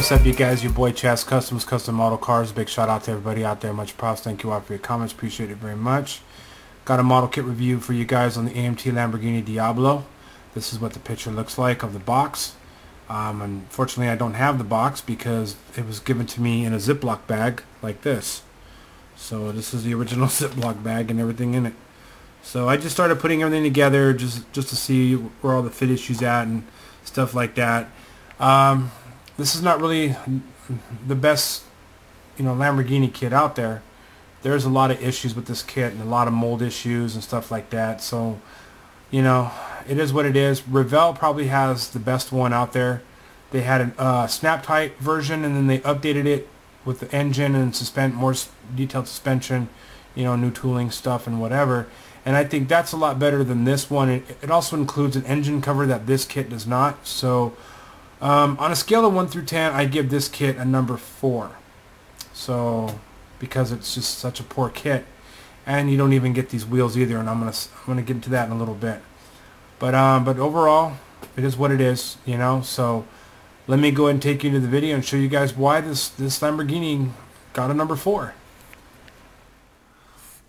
What's up, you guys? Your boy Chaz Customs, Custom Model Cars. Big shout out to everybody out there. Much props. Thank you all for your comments. Appreciate it very much. Got a model kit review for you guys on the AMT Lamborghini Diablo. This is what the picture looks like of the box. Unfortunately, I don't have the box because it was given to me in a Ziploc bag like this. So this is the original Ziploc bag and everything in it. So I just started putting everything together just to see where all the fit issues at and stuff like that. This is not really the best, Lamborghini kit out there. There's a lot of issues with this kit and a lot of mold issues and stuff like that. So, it is what it is. Revell probably has the best one out there. They had a snap-tight version, and then they updated it with the engine and more detailed suspension, new tooling stuff and whatever. And I think that's a lot better than this one. It also includes an engine cover that this kit does not. So on a scale of 1 through 10, I give this kit a number 4. So because it's just such a poor kit, and you don't even get these wheels either. And I'm gonna get into that in a little bit. But overall, it is what it is. So let me go ahead and take you into the video and show you guys why this Lamborghini got a number 4.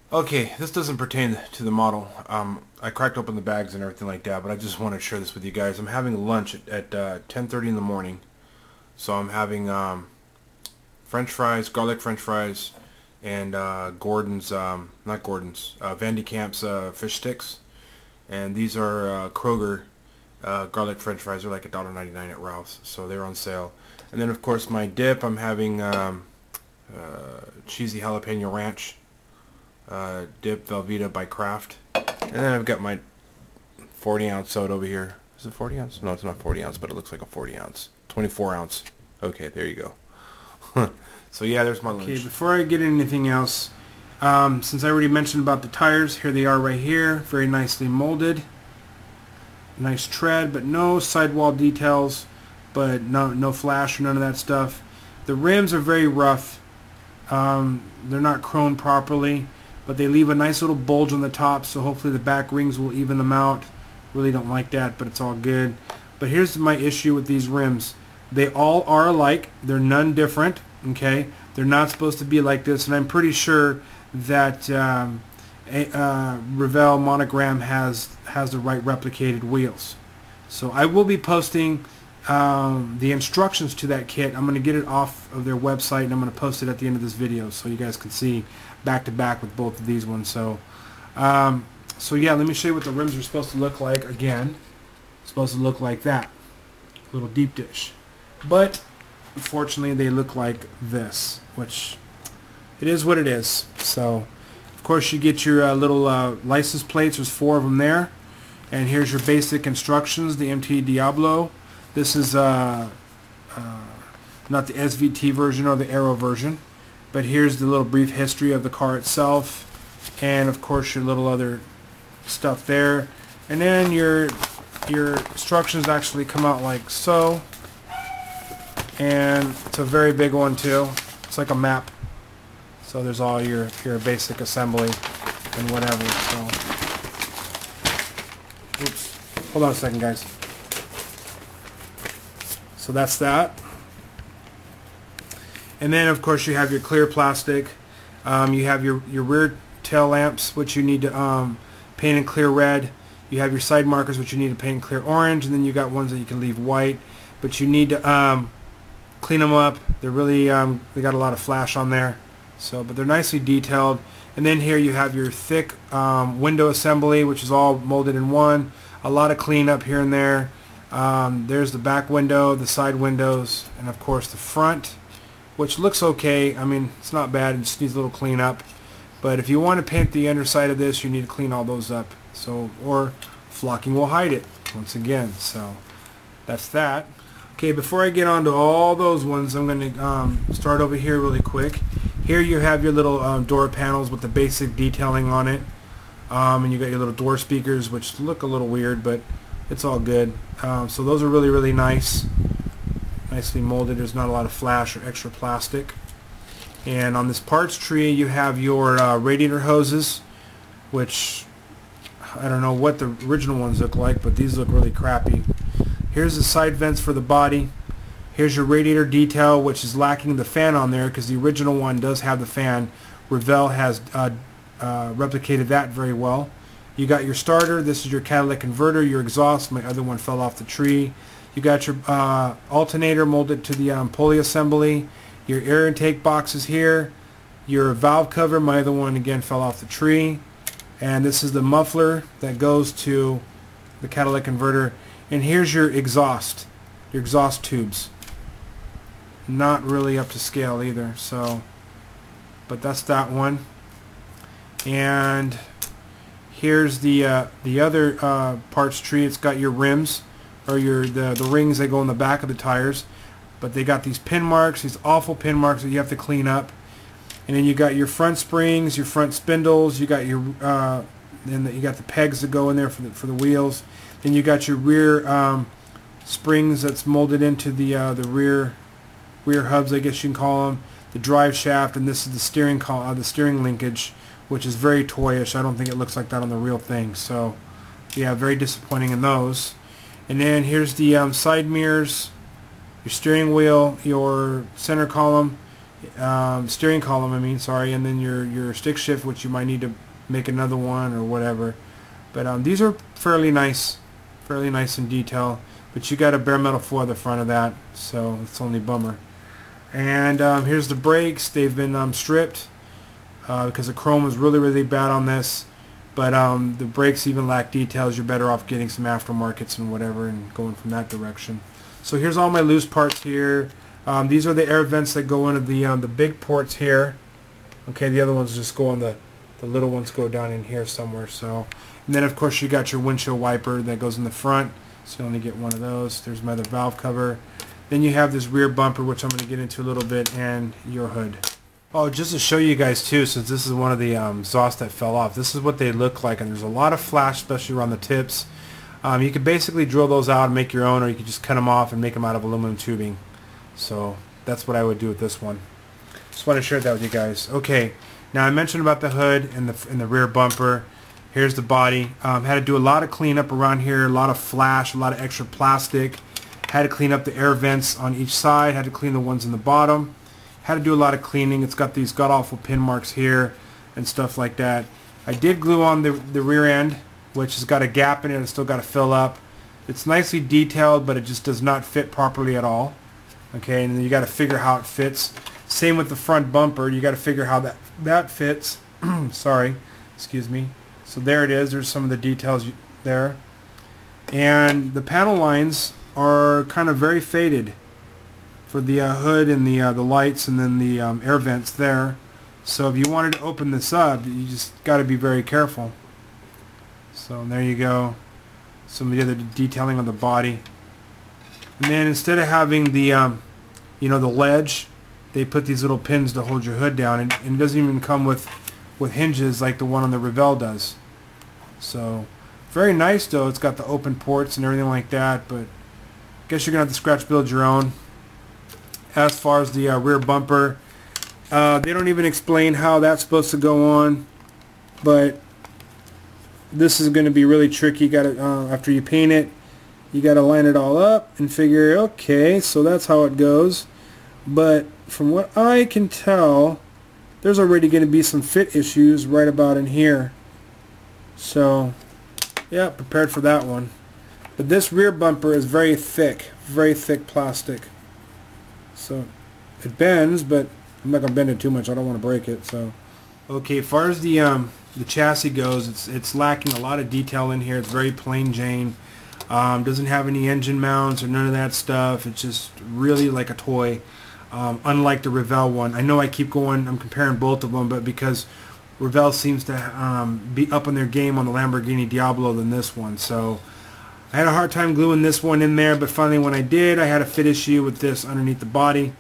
Okay, this doesn't pertain to the model. I cracked open the bags and everything like that, but I just want to share this with you guys. I'm having lunch at 10:30 in the morning. So I'm having French fries, garlic French fries, and Gordon's, not Gordon's, Van de Kamp's fish sticks. And these are Kroger garlic French fries. They're like $1.99 at Ralph's, so they're on sale. And then of course my dip, I'm having cheesy jalapeno ranch dip Velveeta by Kraft. And then I've got my 40-ounce soda over here. Is it 40 ounce? No, it's not 40 ounce, but it looks like a 40 ounce. 24 ounce. Okay, there you go. So yeah, there's my lunch. Okay, before I get into anything else, since I already mentioned about the tires, here they are right here. Very nicely molded. Nice tread, but no sidewall details, but no flash or none of that stuff. The rims are very rough. They're not chromed properly, but they leave a nice little bulge on the top, so hopefully the back rings will even them out. Really don't like that, but it's all good. But here's my issue with these rims. They all are alike. They're none different. Okay, they're not supposed to be like this, and I'm pretty sure that Revell Monogram has the right replicated wheels. So I will be posting the instructions to that kit. I'm going to get it off of their website, and I'm going to post it at the end of this video so you guys can see back to back with both of these ones. So so yeah, let me show you what the rims are supposed to look like. Again, it's supposed to look like that, a little deep dish, but unfortunately they look like this, which it is what it is. So of course you get your little license plates. There's 4 of them there, and here's your basic instructions. The AMT Diablo. This is not the SVT version or the Aero version, but here's the little brief history of the car itself, and of course your little other stuff there. And then your instructions actually come out like so, and it's a very big one too. It's like a map. So there's all your basic assembly and whatever. So, oops, hold on a second, guys. So that's that. And then of course you have your clear plastic. You have your rear tail lamps, which you need to paint in clear red. You have your side markers, which you need to paint in clear orange, and then you got ones that you can leave white, but you need to clean them up. They're really they got a lot of flash on there. So, but they're nicely detailed. And then here you have your thick window assembly, which is all molded in one. A lot of cleanup here and there. There's the back window, the side windows, and of course the front, which looks okay. I mean, it's not bad. It just needs a little cleanup. But if you want to paint the underside of this, you need to clean all those up. So, or flocking will hide it once again. So that's that. Okay, before I get on to all those ones, I'm going to start over here really quick. Here you have your little door panels with the basic detailing on it. And you got your little door speakers, which look a little weird, but it's all good. So those are really, really nice. Nicely molded. There's not a lot of flash or extra plastic. And on this parts tree you have your radiator hoses, which I don't know what the original ones look like, but these look really crappy. Here's the side vents for the body. Here's your radiator detail, which is lacking the fan on there because the original one does have the fan. Revell has replicated that very well. You got your starter. This is your catalytic converter. Your exhaust. My other one fell off the tree. You got your alternator molded to the pulley assembly. Your air intake boxes here. Your valve cover. My other one again fell off the tree. And this is the muffler that goes to the catalytic converter. And here's your exhaust tubes. Not really up to scale either. So, but that's that one. And here's the other parts tree. It's got your rims, or the rings that go in the back of the tires, but they got these pin marks, these awful pin marks that you have to clean up. And then you got your front springs, your front spindles. You got your you got the pegs that go in there for the wheels. Then you got your rear springs that's molded into the rear hubs, I guess you can call them. The drive shaft, and this is the steering linkage, which is very toyish. I don't think it looks like that on the real thing. So, yeah, very disappointing in those. And then here's the side mirrors, your steering wheel, your center column, steering column, I mean, sorry, and then your stick shift, which you might need to make another one or whatever. But these are fairly nice in detail. But you got a bare metal foil at the front of that, so it's only a bummer. And here's the brakes. They've been stripped because the chrome was really bad on this. But the brakes even lack details. You're better off getting some aftermarkets and whatever and going from that direction. So here's all my loose parts here. These are the air vents that go into the big ports here. Okay, the other ones just go on the little ones go down in here somewhere. So, and then of course you got your windshield wiper that goes in the front. So you only get one of those. There's my other valve cover. Then you have this rear bumper, which I'm going to get into a little bit, and your hood. Oh, just to show you guys too, since this is one of the exhausts that fell off, this is what they look like, and there's a lot of flash, especially around the tips. You could basically drill those out and make your own, or you could just cut them off and make them out of aluminum tubing. So that's what I would do with this one. Just want to share that with you guys. Okay, now I mentioned about the hood and the rear bumper. Here's the body. Had to do a lot of cleanup around here, a lot of flash, a lot of extra plastic. Had to clean up the air vents on each side. Had to clean the ones in the bottom. Had to do a lot of cleaning. It's got these god-awful pin marks here and stuff like that. I did glue on the rear end, which has got a gap in it. It's still got to fill up. It's nicely detailed, but it just does not fit properly at all. Okay, and then you got to figure how it fits. Same with the front bumper. You got to figure how that fits. Sorry, excuse me. So there it is. There's some of the details there. And the panel lines are kind of very faded for the hood and the lights, and then the air vents there. So if you wanted to open this up, you just got to be very careful. So there you go. Some of the other detailing on the body. And then instead of having the you know, the ledge, they put these little pins to hold your hood down, and it doesn't even come with hinges like the one on the Revell does. So very nice though. It's got the open ports and everything like that, but I guess you're gonna have to scratch build your own. As far as the rear bumper, they don't even explain how that's supposed to go on, but this is going to be really tricky. You got to after you paint it, you got to line it all up and figure, okay, so that's how it goes. But from what I can tell, there's already going to be some fit issues right about in here. So yeah, prepared for that one. But this rear bumper is very thick plastic. So it bends, but I'm not going to bend it too much. I don't want to break it. So okay, as far as the chassis goes, it's lacking a lot of detail in here. It's very plain Jane. Doesn't have any engine mounts or none of that stuff. It's just really like a toy. Unlike the Revell one. I know I keep going, I'm comparing both of them, but because Revell seems to be up on their game on the Lamborghini Diablo than this one. So I had a hard time gluing this one in there, but finally when I did, I had a fit issue with this underneath the body.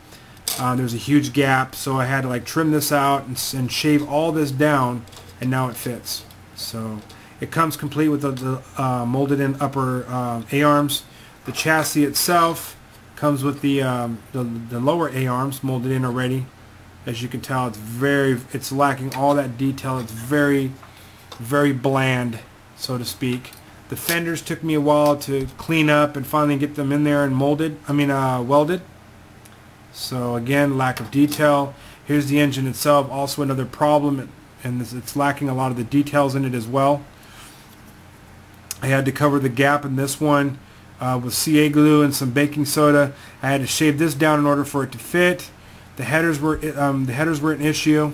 There's a huge gap, so I had to like trim this out and shave all this down, and now it fits. So it comes complete with the molded in upper A-arms. The chassis itself comes with the lower A-arms molded in already. As you can tell, it's lacking all that detail. It's very bland, so to speak. The fenders took me a while to clean up and finally get them in there and molded. I mean welded. So again, lack of detail. Here's the engine itself, also another problem, and it's lacking a lot of the details in it as well. I had to cover the gap in this one with CA glue and some baking soda. I had to shave this down in order for it to fit. The headers were an issue,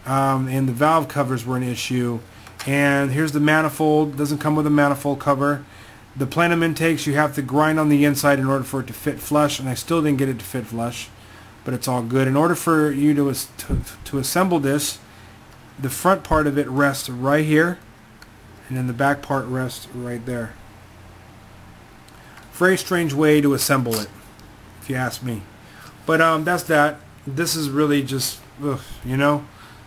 and the valve covers were an issue. And here's the manifold. It doesn't come with a manifold cover. The plenum intakes, you have to grind on the inside in order for it to fit flush, and I still didn't get it to fit flush, but it's all good. In order for you to assemble this, the front part of it rests right here, and then the back part rests right there. Very strange way to assemble it, if you ask me. But that's that. This is really just, ugh, you know.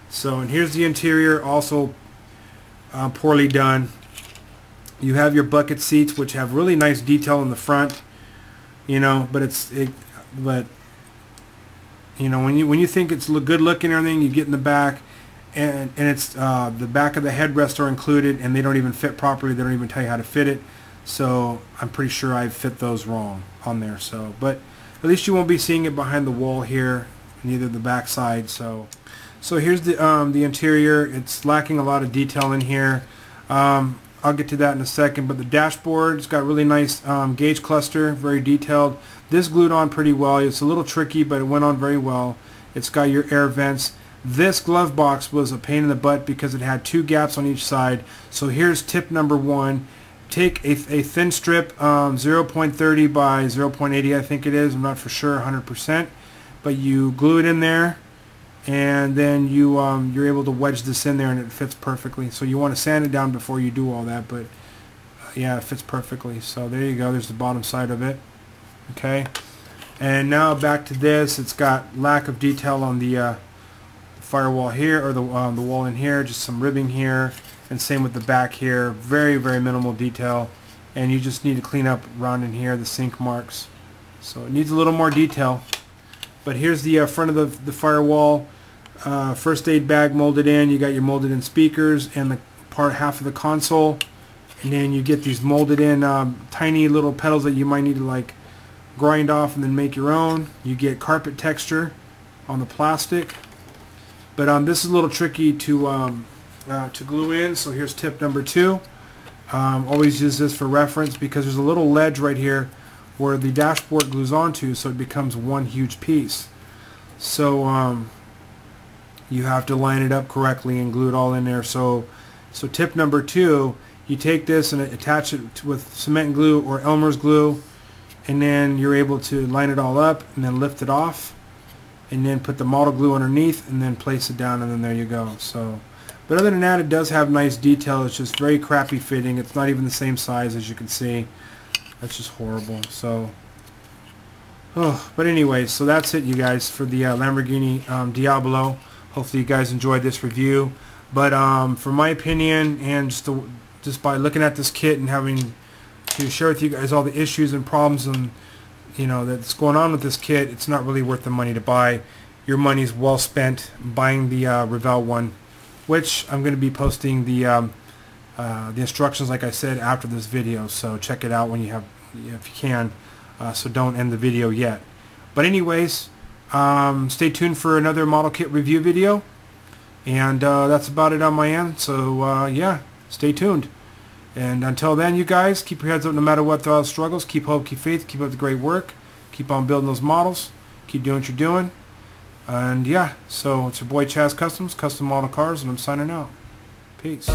So, and here's the interior, also poorly done. You have your bucket seats, which have really nice detail in the front, you know. But but you know, when you think it's good looking and everything, you get in the back, and it's the back of the headrests are included, and they don't even fit properly. They don't even tell you how to fit it. So I'm pretty sure I fit those wrong on there. So, but at least you won't be seeing it behind the wall here, neither the back side. So here's the interior. It's lacking a lot of detail in here. I'll get to that in a second, but the dashboard's got really nice gauge cluster, very detailed. This glued on pretty well. It's a little tricky, but it went on very well. It's got your air vents. This glove box was a pain in the butt because it had 2 gaps on each side. So here's tip number 1. Take a thin strip, 0.30 by 0.80, I think it is. I'm not for sure, 100%. But you glue it in there, and then you're able to wedge this in there, and it fits perfectly. So you want to sand it down before you do all that, but yeah, it fits perfectly. So there you go. There's the bottom side of it. Okay, and now back to this. It's got lack of detail on the firewall here, or the wall in here. Just some ribbing here, and same with the back here. Very, very minimal detail, and you just need to clean up around in here the sink marks. So it needs a little more detail. But here's the front of the firewall. First aid bag molded in. You got your molded in speakers and the half of the console, and then you get these molded in tiny little pedals that you might need to like grind off and then make your own. You get carpet texture on the plastic, but this is a little tricky to glue in. So here's tip number 2. Always use this for reference because there's a little ledge right here where the dashboard glues onto, so it becomes one huge piece. So you have to line it up correctly and glue it all in there. So tip number 2, you take this and attach it with cement glue or Elmer's glue, and then you're able to line it all up and then lift it off, and then put the model glue underneath and then place it down, and then there you go. So, but other than that, it does have nice detail. It's just very crappy fitting. It's not even the same size, as you can see. That's just horrible. So, but anyway, so that's it, you guys, for the Lamborghini Diablo. Hopefully you guys enjoyed this review. But for my opinion, and just by looking at this kit and having to share with you guys all the issues and problems and that's going on with this kit, it's not really worth the money to buy. Your money's well spent buying the Revell one, which I'm going to be posting the instructions, like I said, after this video. So check it out when you have, if you can. So don't end the video yet. But anyways, stay tuned for another model kit review video, and that's about it on my end. So yeah, stay tuned. And until then, you guys, keep your heads up no matter what the struggles. Keep hope, keep faith, keep up the great work. Keep on building those models. Keep doing what you're doing. And yeah, so it's your boy Chaz Customs, Custom Model Cars, and I'm signing out. Peace.